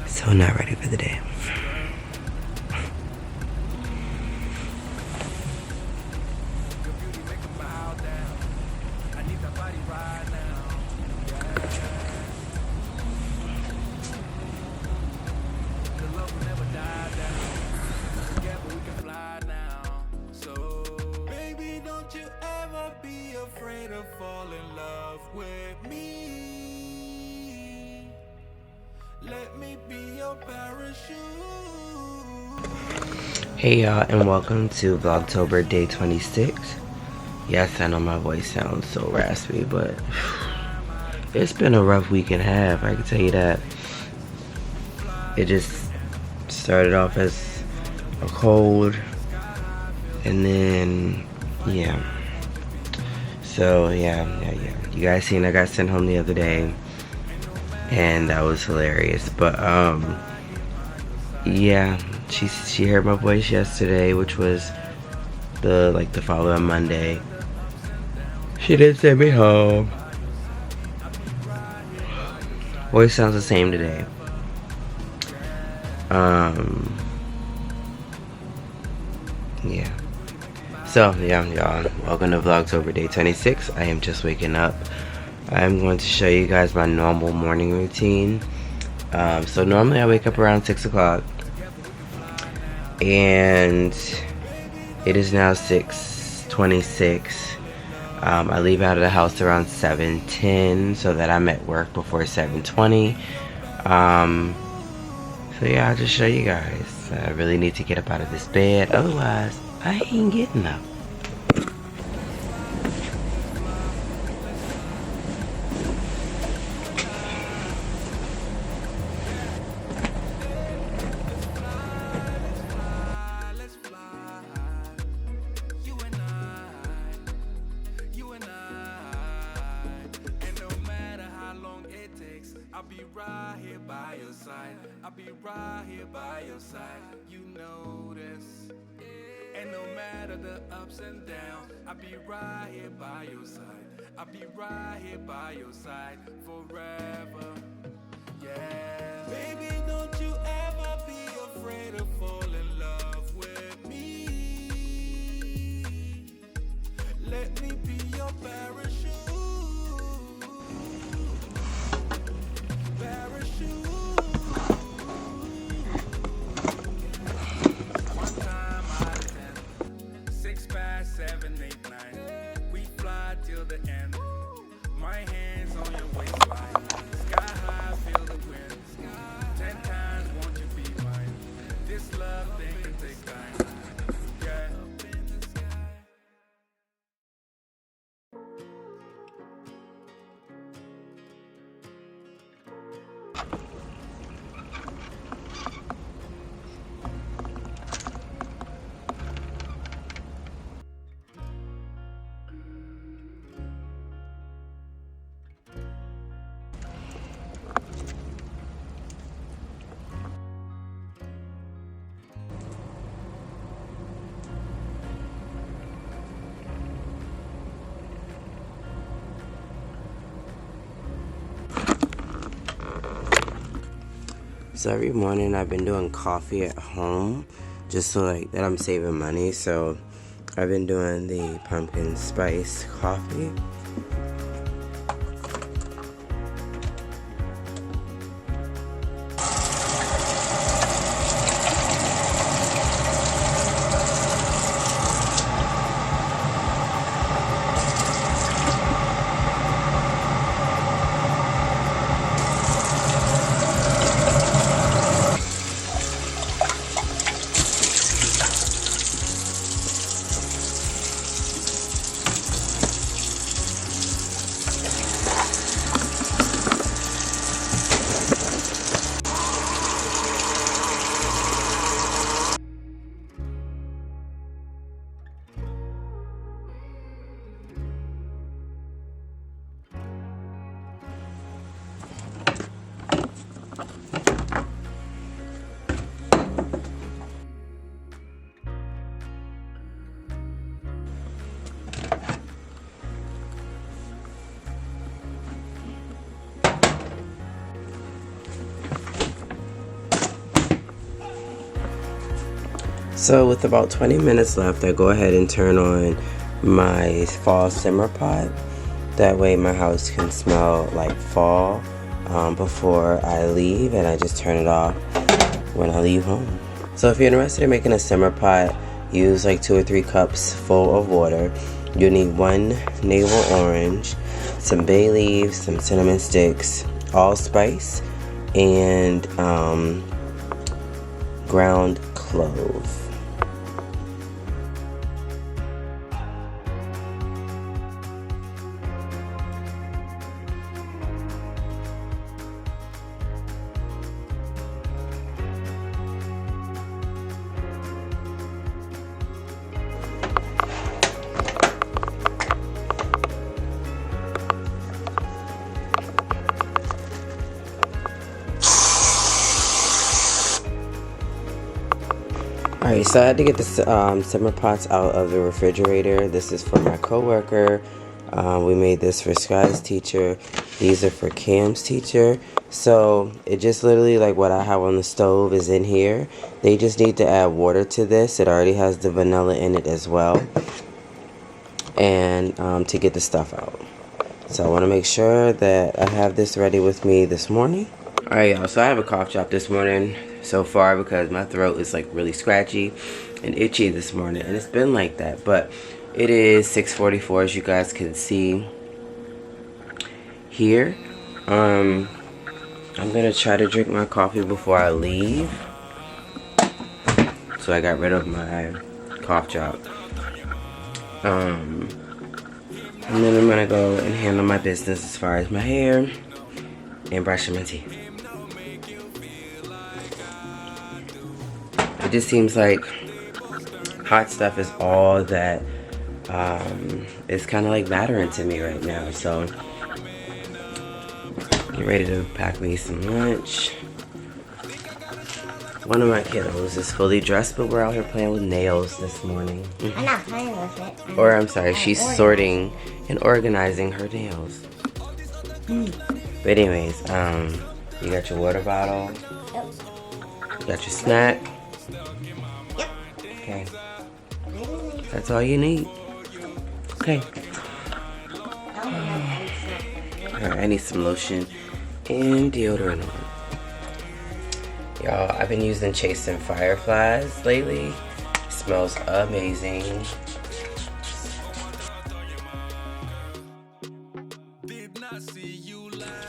So not ready for the day. Hey y'all, and welcome to Vlogtober day 26. Yes, I know my voice sounds so raspy, but it's been a rough week and a half, I can tell you that. It just started off as a cold, and then, yeah. So, yeah. You guys seen I got sent home the other day, and that was hilarious. But, yeah. She heard my voice yesterday, which was the following Monday. She did send me home. Voice sounds the same today. Yeah. So yeah, y'all. Welcome to Vlogtober day 26. I am just waking up. I'm going to show you guys my normal morning routine. So normally I wake up around 6 o'clock. And it is now 6:26. I leave out of the house around 7:10 so that I'm at work before 7:20. So yeah, I'll just show you guys. I really need to get up out of this bed, otherwise I ain't getting up. I'll be right here by your side, you know this. And no matter the ups and downs, I'll be right here by your side. I'll be right here by your side forever. Yeah. Baby, don't you ever be afraid to fall in love with me. Let me be your parachute. Parachute. So every morning I've been doing coffee at home just so that I'm saving money. So I've been doing the pumpkin spice coffee. So with about 20 minutes left, I go ahead and turn on my fall simmer pot. That way my house can smell like fall before I leave, and I just turn it off when I leave home. So if you're interested in making a simmer pot, use like 2 or 3 cups full of water. You need 1 navel orange, some bay leaves, some cinnamon sticks, allspice, and ground clove. Alright, so I had to get the simmer pots out of the refrigerator. This is for my coworker. We made this for Sky's teacher. These are for Cam's teacher. So it just literally like what I have on the stove is in here. They just need to add water to this. It already has the vanilla in it as well. And to get the stuff out. So I want to make sure that I have this ready with me this morning. Alright, y'all, so I have a cough drop this morning so far because my throat is like really scratchy and itchy this morning, and it's been like that. But it is 6:44, as you guys can see here. I'm gonna try to drink my coffee before I leave. So I got rid of my cough drop. And then I'm gonna go and handle my business as far as my hair and brushing my teeth. It just seems like hot stuff is all that is kind of like mattering to me right now. So get ready to pack me some lunch. One of my kiddos is fully dressed, but we're out here playing with nails this morning. I'm not playing with it. Or I'm sorry, she's sorting and organizing her nails. But anyways, you got your water bottle. Yep. You got your snack. Yep. Okay. That's all you need. Okay. Alright, I need some lotion and deodorant on. Y'all, I've been using Chasing Fireflies lately. It smells amazing.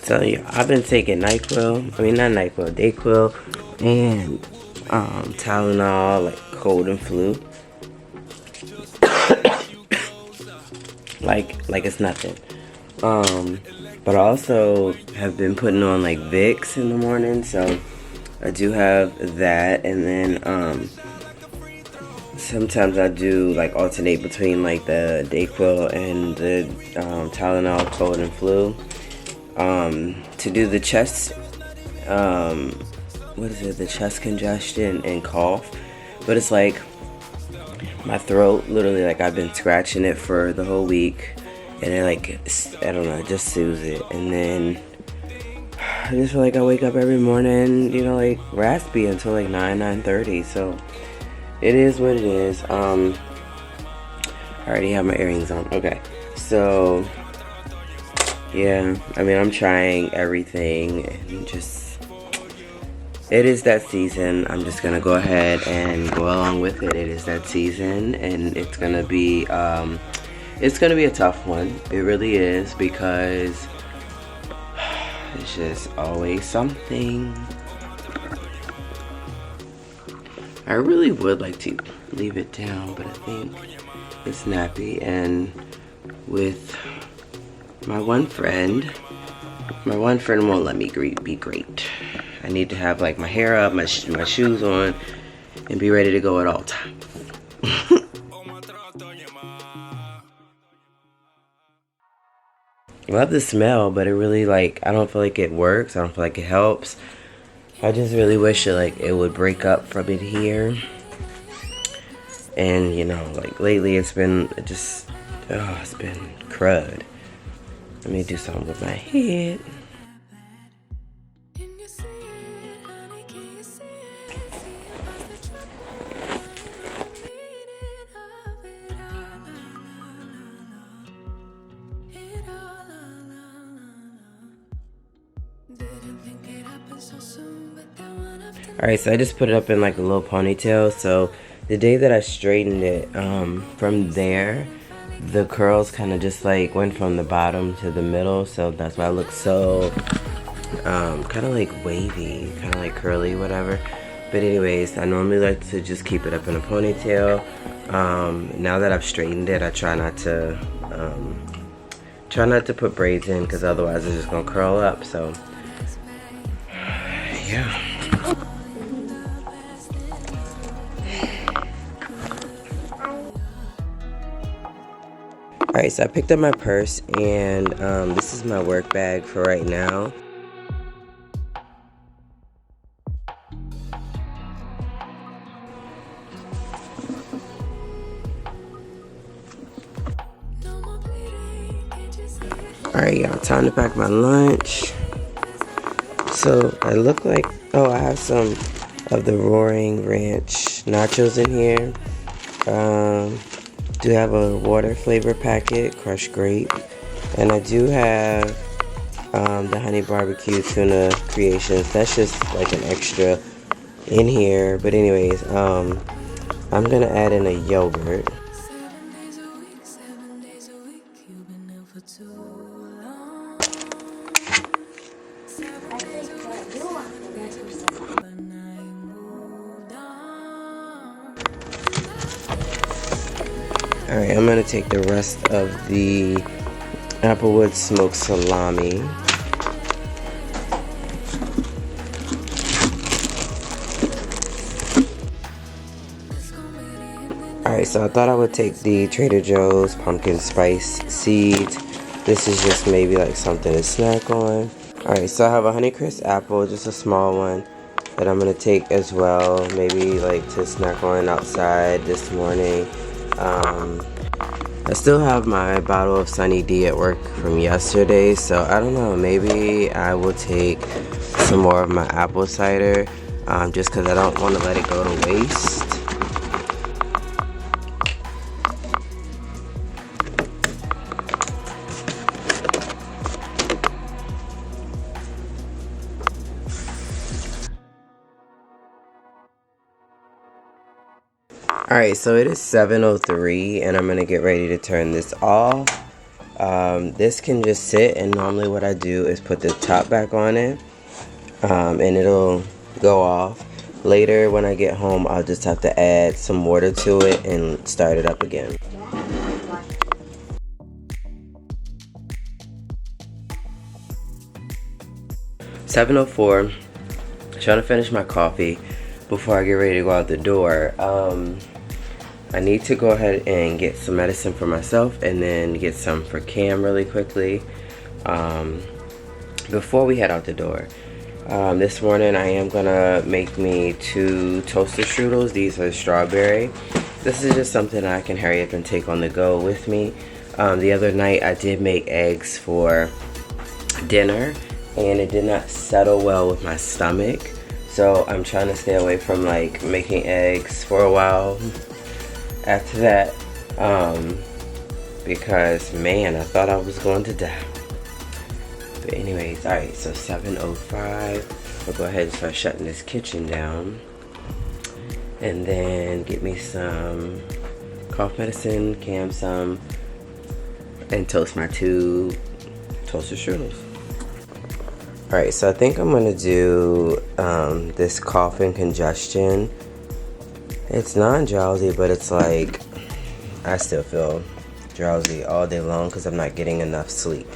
So yeah, I've been taking NyQuil, DayQuil, and Tylenol, like cold and flu. like it's nothing. But I also have been putting on like Vicks in the morning, so I do have that. And then sometimes I do like alternate between like the DayQuil and the Tylenol cold and flu. To do the chest, the chest congestion and cough. But it's like my throat, literally, like I've been scratching it for the whole week, and it like, I don't know, it just soothes it. And then I just feel like I wake up every morning, you know, like raspy until like 9:30. So it is what it is. I already have my earrings on. Okay, so yeah, I mean, I'm trying everything, and just, it is that season. I'm just gonna go ahead and go along with it. It is that season, and it's gonna be a tough one. It really is, because it's just always something. I really would like to leave it down, but I think it's nappy. And with my one friend won't let me be great. I need to have like my hair up, my shoes on, and be ready to go at all times. I love the smell, but it really, like, I don't feel like it works. I don't feel like it helps. I just really wish it would break up from it here. And, you know, like lately it's been just, it's been crud. Let me do something with my head. Alright, so I just put it up in like a little ponytail. So the day that I straightened it, from there, the curls kind of just like went from the bottom to the middle. So that's why I look so kind of like wavy, kind of like curly, whatever. But anyways, I normally like to just keep it up in a ponytail. Now that I've straightened it, I try not to put braids in, because otherwise it's just gonna curl up. So yeah. Alright, so I picked up my purse, and this is my work bag for right now. Alright, y'all, time to pack my lunch. So I look like, oh, I have some of the Roaring Ranch nachos in here. Do have a water flavor packet, crushed grape, and I do have the honey barbecue tuna creations. That's just like an extra in here. But anyways, I'm gonna add in a yogurt. Alright, I'm going to take the rest of the Applewood smoked salami. Alright, so I thought I would take the Trader Joe's pumpkin spice seeds. This is just maybe like something to snack on. Alright, so I have a Honeycrisp apple, just a small one, that I'm going to take as well. Maybe like to snack on outside this morning. I still have my bottle of Sunny D at work from yesterday, so I don't know, maybe I will take some more of my apple cider, just because I don't want to let it go to waste. Alright, so it is 7:03 and I'm going to get ready to turn this off. This can just sit, and normally what I do is put the top back on it, and it'll go off. Later when I get home, I'll just have to add some water to it and start it up again. $7:04, trying to finish my coffee before I get ready to go out the door. I need to go ahead and get some medicine for myself and then get some for Cam really quickly before we head out the door. This morning I am gonna make me 2 toaster strudels. These are strawberry. This is just something I can hurry up and take on the go with me. The other night I did make eggs for dinner and it did not settle well with my stomach. So I'm trying to stay away from like making eggs for a while after that, because man, I thought I was going to die. But anyways, alright, so 7:05, I'll go ahead and start shutting this kitchen down, and then get me some cough medicine, Cam some, and toast my 2 toaster strudels. Alright, so I think I'm gonna do this cough and congestion. It's non-drowsy, but it's like I still feel drowsy all day long because I'm not getting enough sleep.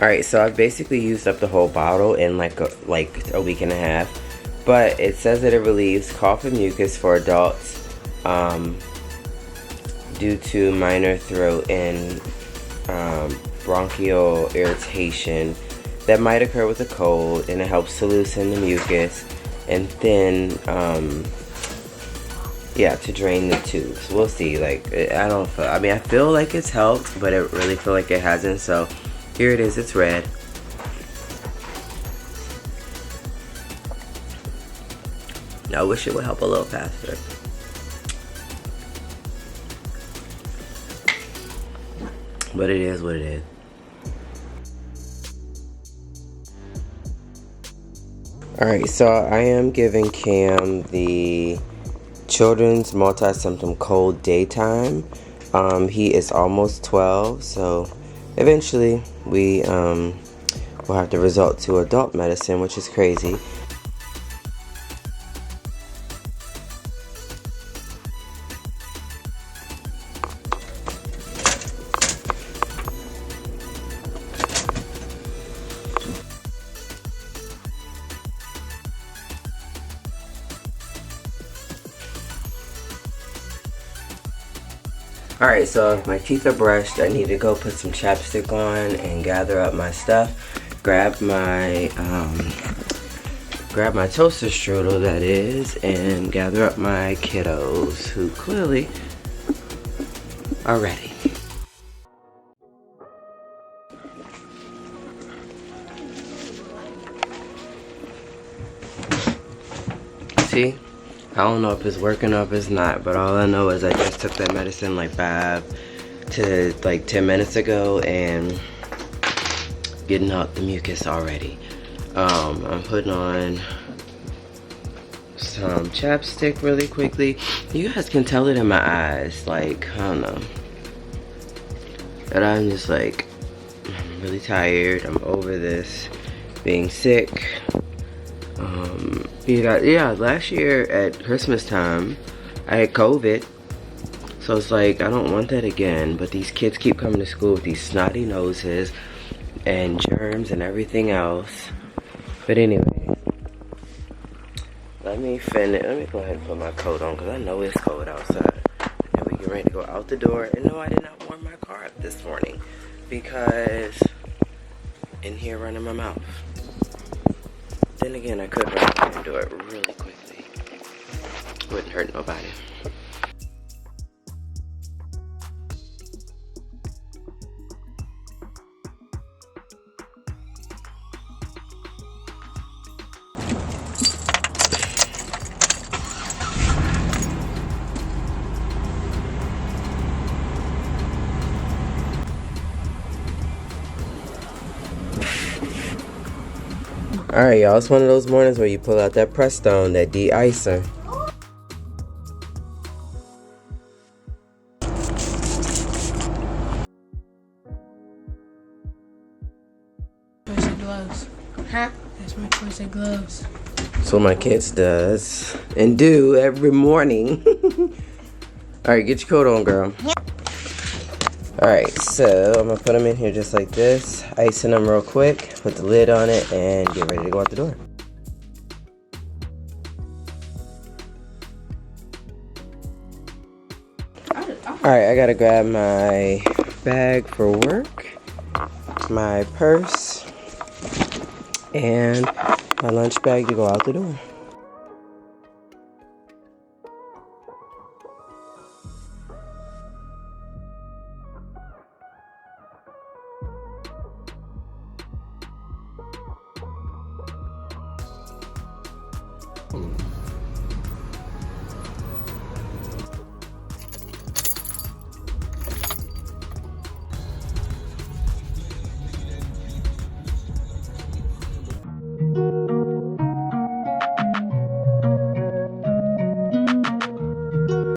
Alright, so I've basically used up the whole bottle in like a week and a half. But it says that it relieves cough and mucus for adults due to minor throat and bronchial irritation that might occur with a cold, and it helps to loosen the mucus and then yeah, to drain the tubes. We'll see. Like, I feel like it's helped, but I really feel like it hasn't. So here it is. It's red. I wish it would help a little faster. But it is what it is. Alright, so I am giving Cam the children's multi-symptom cold daytime. He is almost 12, so eventually we will have to resort to adult medicine, which is crazy. Alright, so if my teeth are brushed, I need to go put some chapstick on and gather up my stuff. Grab my toaster strudel, that is, and gather up my kiddos who clearly are ready. See? I don't know if it's working or if it's not, but all I know is I just took that medicine like 5 to like 10 minutes ago and getting out the mucus already. I'm putting on some chapstick really quickly. You guys can tell it in my eyes, like, I don't know. But I'm just like, I'm really tired. I'm over this being sick. Yeah, last year at Christmas time, I had COVID. So it's like, I don't want that again. But these kids keep coming to school with these snotty noses and germs and everything else. But anyway, let me finish. Let me go ahead and put my coat on because I know it's cold outside. And we get ready to go out the door. And no, I did not warm my car up this morning because in here running my mouth. Then again, I could run up and do it really quickly. Wouldn't hurt nobody. Alright, y'all, it's one of those mornings where you pull out that press stone, that de-icer. Choice of gloves. Huh? That's my choice of gloves. That's what my kids does and do every morning. Alright, get your coat on, girl. Alright, so I'm gonna put them in here just like this, icing them real quick, put the lid on it, and get ready to go out the door. Alright, I gotta grab my bag for work, my purse, and my lunch bag to go out the door.